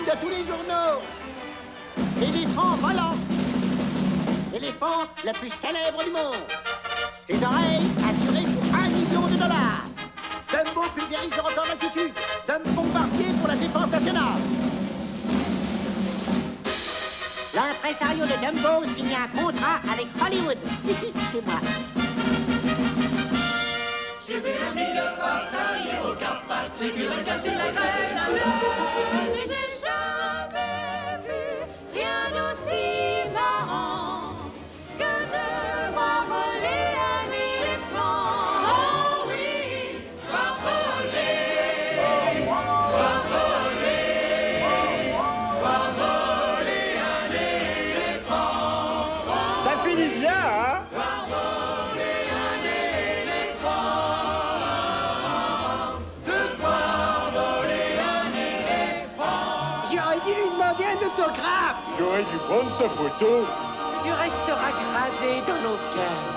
de tous les journaux. Éléphant volant. L'éléphant le plus célèbre du monde. Ses oreilles assurées pour $1 million. Dumbo pulvérise le record d'altitude. Dumbo bombardier pour la défense nationale. L'impresario de Dumbo signe un contrat avec Hollywood. C'est moi. J'ai vu un mille passager au Carpath, l'écureuil casser la graine à l'heure. Mais j'ai jamais vu rien d'aussi marrant que de voir voler un éléphant. Oh oui, voir voler, voir voler, voir voler un éléphant. Ça finit bien, hein? J'aurais dû prendre sa photo. Tu resteras gravé dans nos cœurs.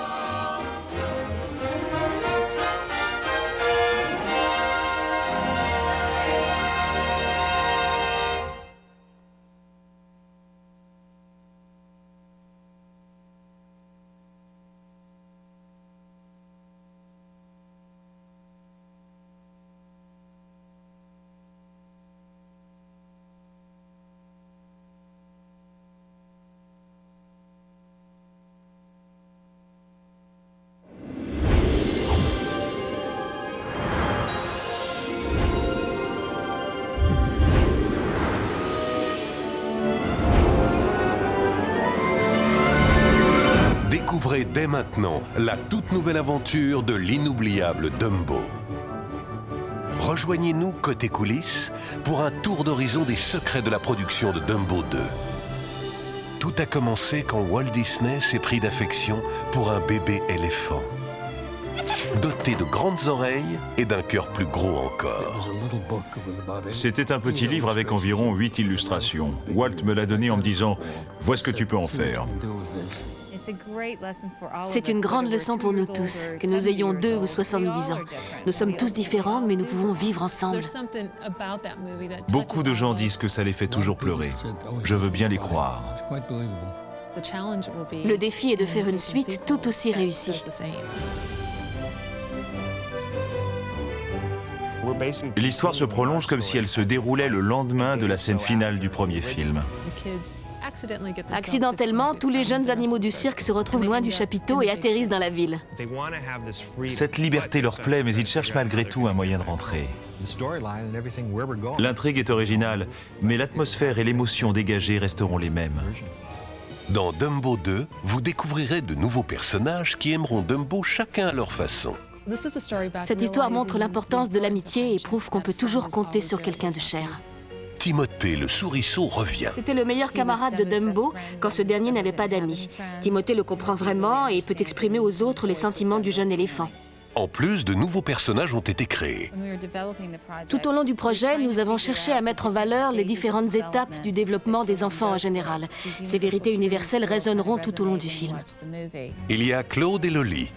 Découvrez dès maintenant la toute nouvelle aventure de l'inoubliable Dumbo. Rejoignez-nous côté coulisses pour un tour d'horizon des secrets de la production de Dumbo 2. Tout a commencé quand Walt Disney s'est pris d'affection pour un bébé éléphant, doté de grandes oreilles et d'un cœur plus gros encore. C'était un petit livre avec environ 8 illustrations. Walt me l'a donné en me disant « Vois ce que tu peux en faire ». C'est une grande leçon pour nous tous, que nous ayons 2 ou 70 ans. Nous sommes tous différents, mais nous pouvons vivre ensemble. Beaucoup de gens disent que ça les fait toujours pleurer. Je veux bien les croire. Le défi est de faire une suite tout aussi réussie. L'histoire se prolonge comme si elle se déroulait le lendemain de la scène finale du premier film. Accidentellement, tous les jeunes animaux du cirque se retrouvent loin du chapiteau et atterrissent dans la ville. Cette liberté leur plaît, mais ils cherchent malgré tout un moyen de rentrer. L'intrigue est originale, mais l'atmosphère et l'émotion dégagée resteront les mêmes. Dans Dumbo 2, vous découvrirez de nouveaux personnages qui aimeront Dumbo chacun à leur façon. Cette histoire montre l'importance de l'amitié et prouve qu'on peut toujours compter sur quelqu'un de cher. Timothée le souriceau revient. C'était le meilleur camarade de Dumbo quand ce dernier n'avait pas d'amis. Timothée le comprend vraiment et peut exprimer aux autres les sentiments du jeune éléphant. En plus, de nouveaux personnages ont été créés. Tout au long du projet, nous avons cherché à mettre en valeur les différentes étapes du développement des enfants en général. Ces vérités universelles résonneront tout au long du film. Il y a Claude et Loli.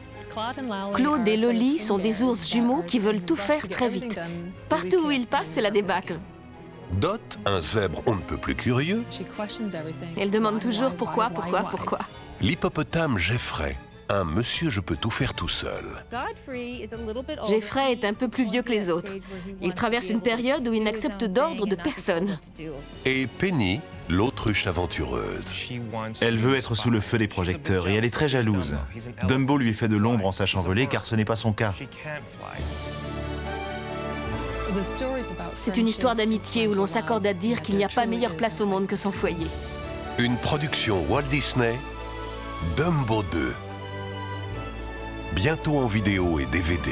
Claude et Loli sont des ours jumeaux qui veulent tout faire très vite. Partout où ils passent, c'est la débâcle. Dot, un zèbre on ne peut plus curieux. Elle demande toujours pourquoi. L'hippopotame Jeffrey, un monsieur je peux tout faire tout seul. Jeffrey est un peu plus vieux que les autres. Il traverse une période où il n'accepte d'ordre de personne. Et Penny, l'autruche aventureuse. Elle veut être sous le feu des projecteurs et elle est très jalouse. Dumbo lui fait de l'ombre en sachant voler car ce n'est pas son cas. C'est une histoire d'amitié où l'on s'accorde à dire qu'il n'y a pas meilleure place au monde que son foyer. Une production Walt Disney, Dumbo 2. Bientôt en vidéo et DVD.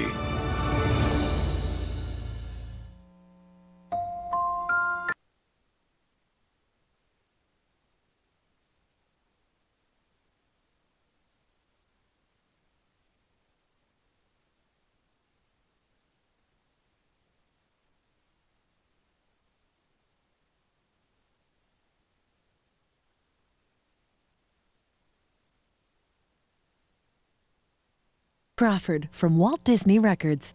Crawford from Walt Disney Records.